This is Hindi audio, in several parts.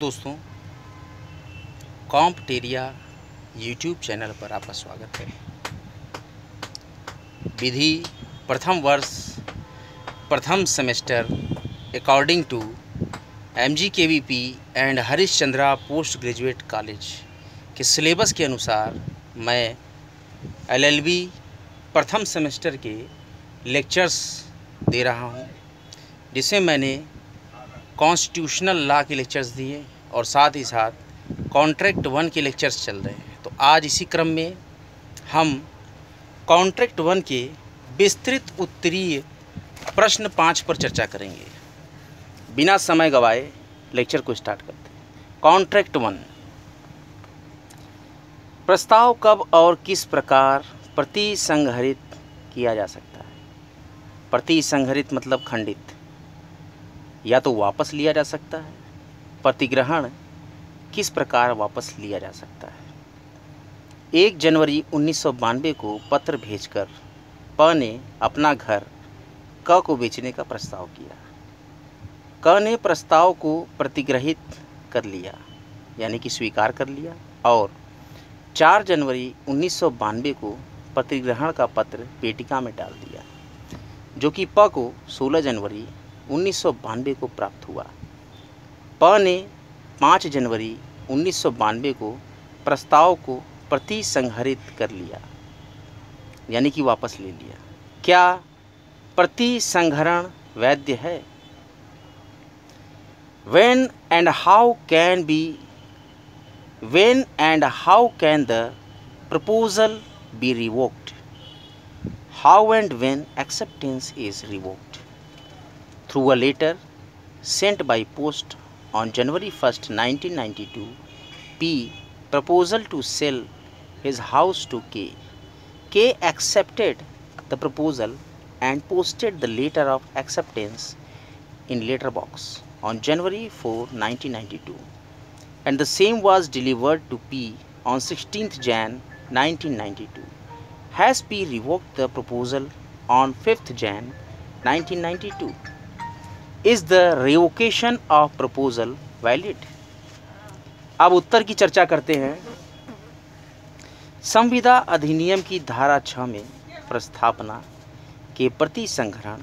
दोस्तों, कॉम्पटेरिया यूट्यूब चैनल पर आपका स्वागत है। विधि प्रथम वर्ष प्रथम semester according to MGKVP and Harishchandra post graduate college के सिलेबस के अनुसार मैं LLB प्रथम सेमेस्टर के लेक्चर्स दे रहा हूं, जिसमें मैंने कॉन्स्टिट्यूशनल लॉ के लेक्चर्स दिए और साथ ही साथ कॉन्ट्रैक्ट 1 के लेक्चर्स चल रहे हैं। तो आज इसी क्रम में हम कॉन्ट्रैक्ट 1 के विस्तृत उत्तरीय प्रश्न 5 पर चर्चा करेंगे। बिना समय गवाए लेक्चर को स्टार्ट करते हैं। कॉन्ट्रैक्ट 1, प्रस्ताव कब और किस प्रकार प्रतिसंहरित किया जा सकता है। प्रतिसंहरित मतलब खंडित, या तो वापस लिया जा सकता है। प्रतिग्रहण किस प्रकार वापस लिया जा सकता है। 1 जनवरी 1992 को पत्र भेजकर प ने अपना घर क को बेचने का प्रस्ताव किया। क ने प्रस्ताव को प्रतिग्रहित कर लिया, यानी कि स्वीकार कर लिया, और 4 जनवरी 1992 को प्रतिग्रहण का पत्र पेटिका में डाल दिया, जो कि प को 16 जनवरी 1992 को प्राप्त हुआ। प ने 5 जनवरी 1992 को प्रस्ताव को प्रतिसंहरित कर लिया, यानी कि वापस ले लिया। क्या प्रतिसंहरण वैध है? When and how can the proposal be revoked? How and when acceptance is revoked? Through a letter sent by post on January 1st, 1992, P proposal to sell his house to K. K accepted the proposal and posted the letter of acceptance in letter box on January 4, 1992, and the same was delivered to P on 16th Jan 1992. Has P revoked the proposal on 5th Jan 1992? Is the revocation of proposal valid? अब उत्तर की चर्चा करते हैं। संविदा अधिनियम की धारा 6 में प्रस्थापना के प्रतिसंहरण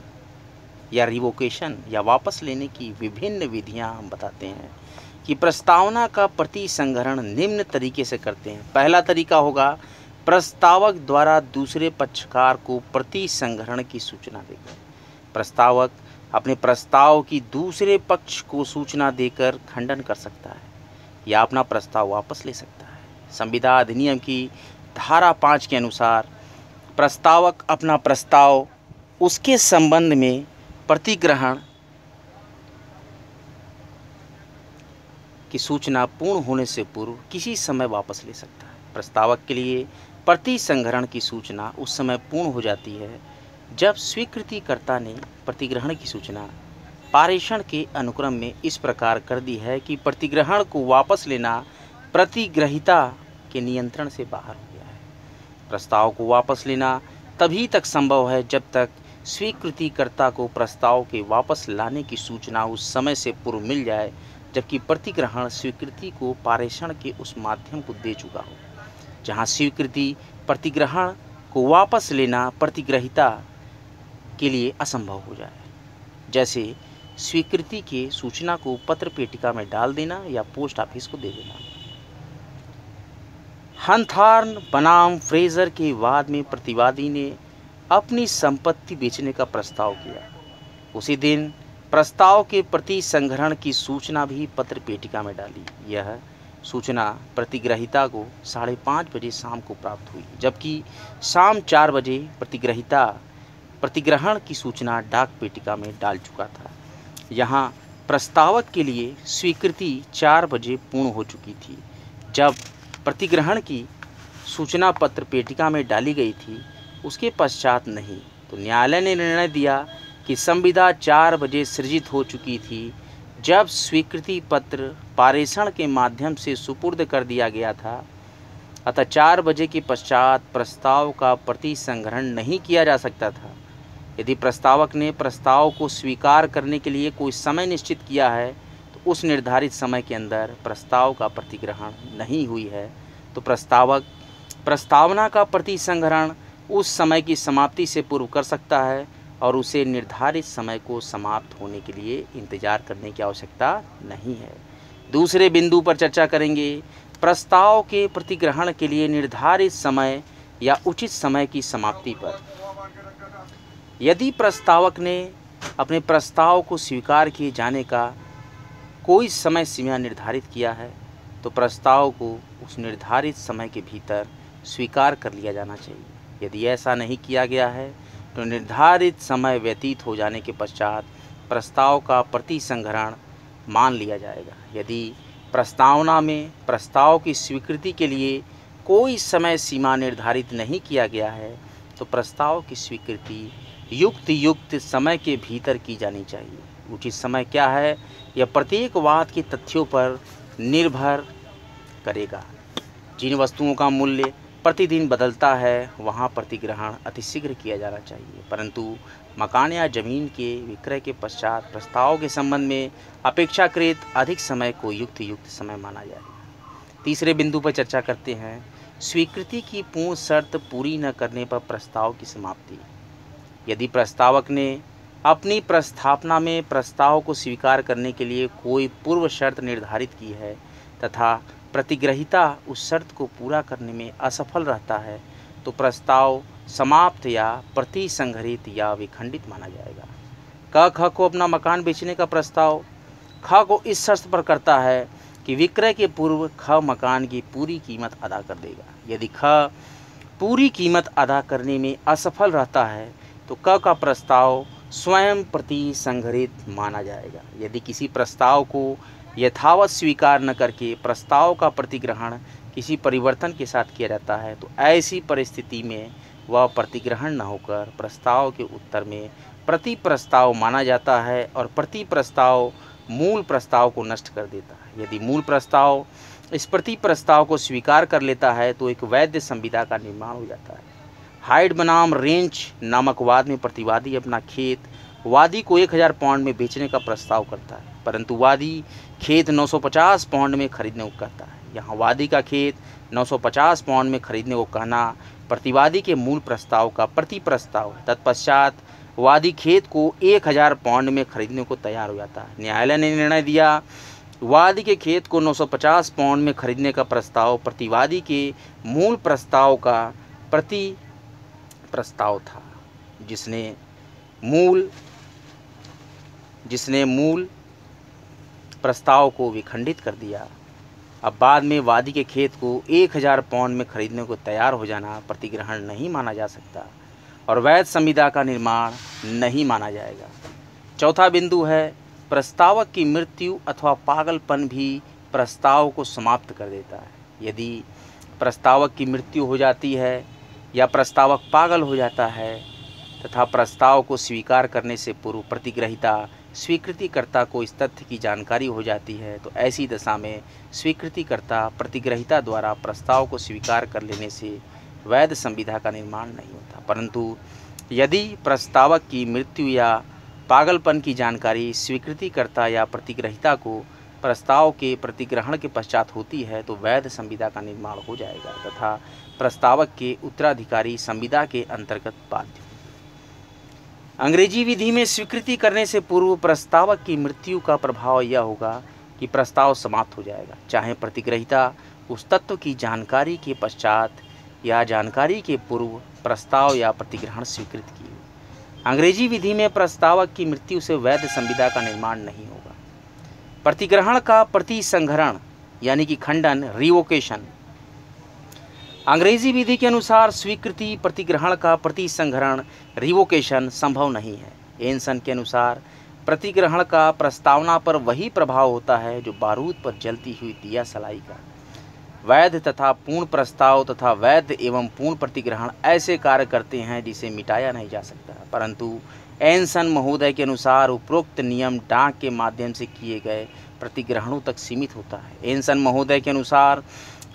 या रिवोकेशन या वापस लेने की विभिन्न विधियां हम बताते हैं कि प्रस्तावना का प्रतिसंहरण निम्न तरीके से करते हैं। पहला तरीका होगा प्रस्तावक द्वारा दूसरे पक्षकार को प्रतिसंहरण की सूचना देकर। प्रस्तावक अपने प्रस्ताव की दूसरे पक्ष को सूचना देकर खंडन कर सकता है या अपना प्रस्ताव वापस ले सकता है। संविदा अधिनियम की धारा 5 के अनुसार प्रस्तावक अपना प्रस्ताव उसके संबंध में प्रतिग्रहण की सूचना पूर्ण होने से पूर्व किसी समय वापस ले सकता है। प्रस्तावक के लिए प्रतिसंहरण की सूचना उस समय पूर्ण हो जाती है जब स्वीकृतिकर्ता ने प्रतिग्रहण की सूचना पारेषण के अनुक्रम में इस प्रकार कर दी है कि प्रतिग्रहण को वापस लेना प्रतिग्रहीता के नियंत्रण से बाहर हो गया है। प्रस्ताव को वापस लेना तभी तक संभव है जब तक स्वीकृतिकर्ता को प्रस्ताव के वापस लाने की सूचना उस समय से पूर्व मिल जाए जबकि प्रतिग्रहण स्वीकृति को पारेषण के उस माध्यम को दे चुका हो जहां स्वीकृति प्रतिग्रहण को वापस लेना प्रतिग्रहीता के लिए असंभव हो जाए, जैसे स्वीकृति के सूचना को पत्र पेटिका में डाल देना या पोस्ट ऑफिस को दे देना। हंथॉर्न बनाम फ्रेजर के वाद में प्रतिवादी ने अपनी संपत्ति बेचने का प्रस्ताव किया। उसी दिन प्रस्ताव के प्रतिसंहरण की सूचना भी पत्र पेटिका में डाली। यह सूचना प्रतिग्रहीता को 5:30 बजे शाम को प्राप्त हुई, जबकि शाम 4 बजे प्रतिग्रहीता प्रतिग्रहण की सूचना डाक पेटिका में डाल चुका था। यहाँ प्रस्तावक के लिए स्वीकृति 4 बजे पूर्ण हो चुकी थी जब प्रतिग्रहण की सूचना पत्र पेटिका में डाली गई थी, उसके पश्चात नहीं। तो न्यायालय ने निर्णय दिया कि संविदा 4 बजे सृजित हो चुकी थी जब स्वीकृति पत्र पारेषण के माध्यम से सुपुर्द कर दिया गया था, अतः 4 बजे के पश्चात प्रस्ताव का प्रतिसंहरण नहीं किया जा सकता था। यदि प्रस्तावक ने प्रस्ताव को स्वीकार करने के लिए कोई समय निश्चित किया है तो उस निर्धारित समय के अंदर प्रस्ताव का प्रतिग्रहण नहीं हुई है तो प्रस्तावना का प्रतिसंहरण उस समय की समाप्ति से पूर्व कर सकता है और उसे निर्धारित समय को समाप्त होने के लिए इंतजार करने की आवश्यकता नहीं है। दूसरे बिंदु पर चर्चा करेंगे, प्रस्ताव के प्रतिग्रहण के लिए निर्धारित समय या उचित समय की समाप्ति पर। यदि प्रस्तावक ने अपने प्रस्ताव को स्वीकार किए जाने का कोई समय सीमा निर्धारित किया है तो प्रस्ताव को उस निर्धारित समय के भीतर स्वीकार कर लिया जाना चाहिए। यदि ऐसा नहीं किया गया है तो निर्धारित समय व्यतीत हो जाने के पश्चात प्रस्ताव का प्रतिसंहरण मान लिया जाएगा। यदि प्रस्तावना में प्रस्ताव की स्वीकृति के लिए कोई समय सीमा निर्धारित नहीं किया गया है तो प्रस्ताव की स्वीकृति युक्त समय के भीतर की जानी चाहिए। उचित समय क्या है यह प्रत्येक वाद के तथ्यों पर निर्भर करेगा। जिन वस्तुओं का मूल्य प्रतिदिन बदलता है वहाँ प्रतिग्रहण अतिशीघ्र किया जाना चाहिए, परंतु मकान या ज़मीन के विक्रय के पश्चात प्रस्ताव के संबंध में अपेक्षाकृत अधिक समय को युक्त समय माना जाएगा। तीसरे बिंदु पर चर्चा करते हैं, स्वीकृति की पूर्ण शर्त पूरी न करने पर प्रस्ताव की समाप्ति। यदि प्रस्तावक ने अपनी प्रस्तावना में प्रस्ताव को स्वीकार करने के लिए कोई पूर्व शर्त निर्धारित की है तथा प्रतिग्रहीता उस शर्त को पूरा करने में असफल रहता है तो प्रस्ताव समाप्त या प्रतिसंहरित या विखंडित माना जाएगा। ख को अपना मकान बेचने का प्रस्ताव ख को इस शर्त पर करता है कि विक्रय के पूर्व ख मकान की पूरी कीमत अदा कर देगा। यदि ख पूरी कीमत अदा करने में असफल रहता है तो क का प्रस्ताव स्वयं प्रतिसंहरित माना जाएगा। यदि किसी प्रस्ताव को यथावत स्वीकार न करके प्रस्ताव का प्रतिग्रहण किसी परिवर्तन के साथ किया जाता है तो ऐसी परिस्थिति में वह प्रतिग्रहण न होकर प्रस्ताव के उत्तर में प्रति प्रस्ताव माना जाता है और प्रति प्रस्ताव मूल प्रस्ताव को नष्ट कर देता है। यदि मूल प्रस्ताव इस प्रति प्रस्ताव को स्वीकार कर लेता है तो एक वैध संविदा का निर्माण हो जाता है। हाइड बनाम रेंच नामक वाद में प्रतिवादी अपना खेत वादी को 1000 पाउंड में बेचने का प्रस्ताव करता है, परंतु वादी खेत 950 पाउंड में खरीदने को कहता है। यहाँ वादी का खेत 950 पाउंड में खरीदने को कहना प्रतिवादी के मूल प्रस्ताव का प्रति प्रस्ताव है। तत्पश्चात वादी खेत को 1000 पाउंड में खरीदने को तैयार हो जाता है। न्यायालय ने निर्णय दिया वादी के खेत को 950 पाउंड में खरीदने का प्रस्ताव प्रतिवादी के मूल प्रस्ताव का प्रति प्रस्ताव था, जिसने मूल प्रस्ताव को विखंडित कर दिया। अब बाद में वादी के खेत को 1000 पाउंड में खरीदने को तैयार हो जाना प्रतिग्रहण नहीं माना जा सकता और वैध संविदा का निर्माण नहीं माना जाएगा। चौथा बिंदु है, प्रस्तावक की मृत्यु अथवा पागलपन भी प्रस्ताव को समाप्त कर देता है। यदि प्रस्तावक की मृत्यु हो जाती है या प्रस्तावक पागल हो जाता है तथा प्रस्ताव को स्वीकार करने से पूर्व प्रतिग्रहीता स्वीकृतिकर्ता को इस तथ्य की जानकारी हो जाती है तो ऐसी दशा में स्वीकृतिकर्ता प्रतिग्रहीता द्वारा प्रस्ताव को स्वीकार कर लेने से वैध संविदा का निर्माण नहीं होता। परंतु यदि प्रस्तावक की मृत्यु या पागलपन की जानकारी स्वीकृतिकर्ता या प्रतिग्रहीता को प्रस्ताव के प्रतिग्रहण के पश्चात होती है तो वैध संविदा का निर्माण हो जाएगा तथा प्रस्तावक के उत्तराधिकारी संविदा के अंतर्गत बाध्य। अंग्रेजी विधि में स्वीकृति करने से पूर्व प्रस्तावक की मृत्यु का प्रभाव यह होगा कि प्रस्ताव समाप्त हो जाएगा, चाहे प्रतिग्रहीता उस तत्व की जानकारी के पश्चात या जानकारी के पूर्व प्रस्ताव या प्रतिग्रहण स्वीकृत किए। अंग्रेजी विधि में प्रस्तावक की मृत्यु से वैध संविदा का निर्माण नहीं होगा। प्रतिग्रहण का प्रतिसंहरण यानी कि खंडन, रिवोकेशन। अंग्रेजी विधि के अनुसार स्वीकृति, प्रतिग्रहण का प्रतिसंहरण, रिवोकेशन संभव नहीं है। एनसन के अनुसार प्रतिग्रहण का प्रस्तावना पर वही प्रभाव होता है जो बारूद पर जलती हुई दिया सलाई का। वैध तथा पूर्ण प्रस्ताव तथा वैध एवं पूर्ण प्रतिग्रहण ऐसे कार्य करते हैं जिसे मिटाया नहीं जा सकता, परंतु एनसन महोदय के अनुसार उपरोक्त नियम डाक के माध्यम से किए गए प्रतिग्रहणों तक सीमित होता है। एनसन महोदय के अनुसार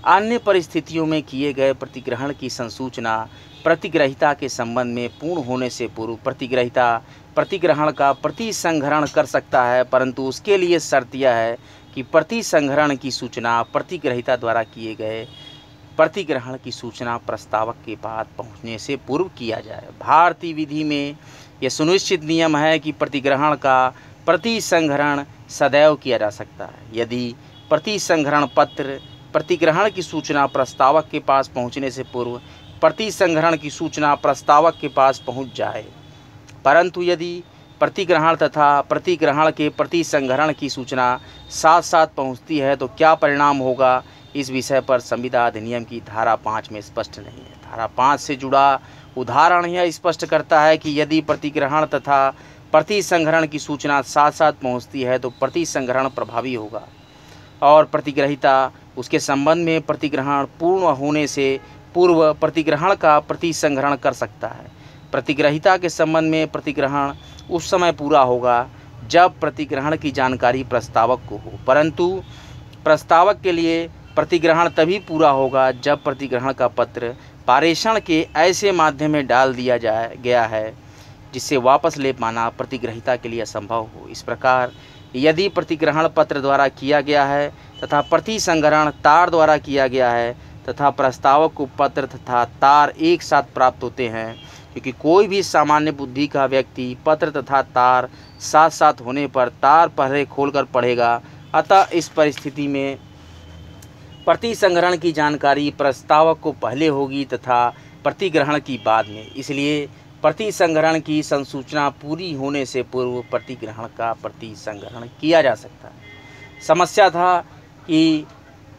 अन्य परिस्थितियों में किए गए प्रतिग्रहण की संसूचना प्रतिग्रहिता के संबंध में पूर्ण होने से पूर्व प्रतिग्रहिता प्रतिग्रहण का प्रतिसंहरण कर सकता है, परंतु उसके लिए शर्त यह है कि प्रतिसंहरण की सूचना प्रतिग्रहिता द्वारा किए गए प्रतिग्रहण की सूचना प्रस्तावक के पास पहुंचने से पूर्व किया जाए। भारतीय विधि में यह सुनिश्चित नियम है कि प्रतिग्रहण का प्रतिसंहरण सदैव किया जा सकता है यदि प्रतिसंहरण पत्र प्रतिग्रहण की सूचना प्रस्तावक के पास पहुंचने से पूर्व प्रतिसंहरण की सूचना प्रस्तावक के पास पहुंच जाए। परंतु यदि प्रतिग्रहण तथा प्रतिग्रहण के प्रतिसंहरण की सूचना साथ साथ पहुंचती है तो क्या परिणाम होगा, इस विषय पर संविदा अधिनियम की धारा 5 में स्पष्ट नहीं है। धारा 5 से जुड़ा उदाहरण यह स्पष्ट करता है कि यदि प्रतिग्रहण तथा प्रतिसंहरण की सूचना साथ साथ पहुंचती है तो प्रतिसंहरण प्रभावी होगा और प्रतिग्रहिता उसके संबंध में प्रतिग्रहण पूर्ण होने से पूर्व प्रतिग्रहण का प्रतिसंहरण कर सकता है। प्रतिग्रहिता के संबंध में प्रतिग्रहण उस समय पूरा होगा जब प्रतिग्रहण की जानकारी प्रस्तावक को हो, परंतु प्रस्तावक के लिए प्रतिग्रहण तभी पूरा होगा जब प्रतिग्रहण का पत्र पारेषण के ऐसे माध्यम में डाल दिया गया है जिससे वापस ले पाना प्रतिग्रहिता के लिए असंभव हो। इस प्रकार यदि प्रतिग्रहण पत्र द्वारा किया गया है तथा प्रतिसंहरण तार द्वारा किया गया है तथा प्रस्तावक को पत्र तथा तार एक साथ प्राप्त होते हैं, क्योंकि कोई भी सामान्य बुद्धि का व्यक्ति पत्र तथा तार साथ साथ होने पर तार पहले खोलकर पढ़ेगा, अतः इस परिस्थिति में प्रतिसंहरण की जानकारी प्रस्तावक को पहले होगी तथा प्रतिग्रहण की बाद में। इसलिए प्रतिसंहरण की संसूचना पूरी होने से पूर्व प्रतिग्रहण का प्रतिसंहरण किया जा सकता है। समस्या था कि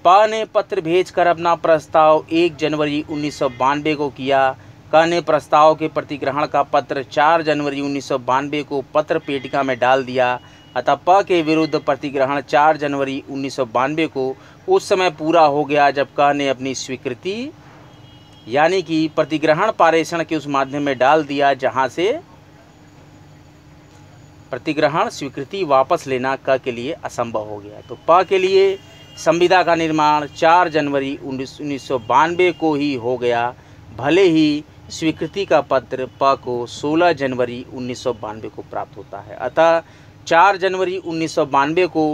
प ने पत्र भेजकर अपना प्रस्ताव 1 जनवरी 1992 को किया। क ने प्रस्ताव के प्रतिग्रहण का पत्र 4 जनवरी 1992 को पत्र पेटिका में डाल दिया, अतः प के विरुद्ध प्रतिग्रहण 4 जनवरी 1992 को उस समय पूरा हो गया जब क ने अपनी स्वीकृति यानी कि प्रतिग्रहण पारेषण के उस माध्यम में डाल दिया जहां से प्रतिग्रहण स्वीकृति वापस लेना क के लिए असंभव हो गया। तो प के लिए संविदा का निर्माण 4 जनवरी 1992 को ही हो गया, भले ही स्वीकृति का पत्र प को 16 जनवरी 1992 को प्राप्त होता है। अतः 4 जनवरी 1992 को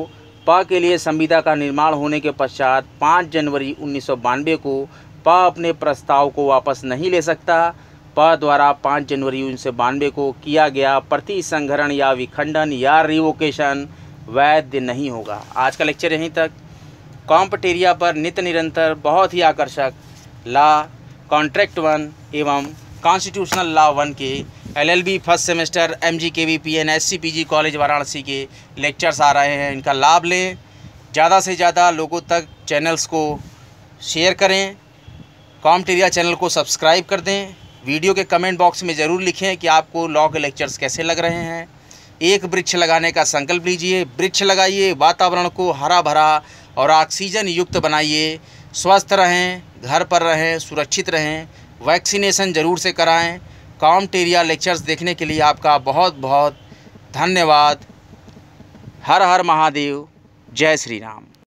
प के लिए संविदा का निर्माण होने के पश्चात 5 जनवरी 1992 को प अपने प्रस्ताव को वापस नहीं ले सकता। प द्वारा 5 जनवरी 1992 को किया गया प्रतिसंहरण या विखंडन या रिवोकेशन वैध नहीं होगा। आज का लेक्चर यहीं तक। कॉम्पिटेरिया पर नित्य निरंतर बहुत ही आकर्षक लॉ, कॉन्ट्रैक्ट 1 एवं कॉन्स्टिट्यूशनल लॉ 1 के LLB first semester MG KVPN SCPG college Varanasi के लेक्चर्स आ रहे हैं। इनका लाभ लें, ज़्यादा से ज़्यादा लोगों तक चैनल्स को शेयर करें, कॉम्पिटेरिया चैनल को सब्सक्राइब कर दें। वीडियो के कमेंट बॉक्स में ज़रूर लिखें कि आपको लॉ के लेक्चर्स कैसे लग रहे हैं। एक वृक्ष लगाने का संकल्प लीजिए, वृक्ष लगाइए, वातावरण को हरा भरा और ऑक्सीजन युक्त बनाइए। स्वस्थ रहें, घर पर रहें, सुरक्षित रहें, वैक्सीनेशन ज़रूर से कराएं। कॉम्पिटेरिया लेक्चर्स देखने के लिए आपका बहुत बहुत धन्यवाद। हर हर महादेव, जय श्री राम।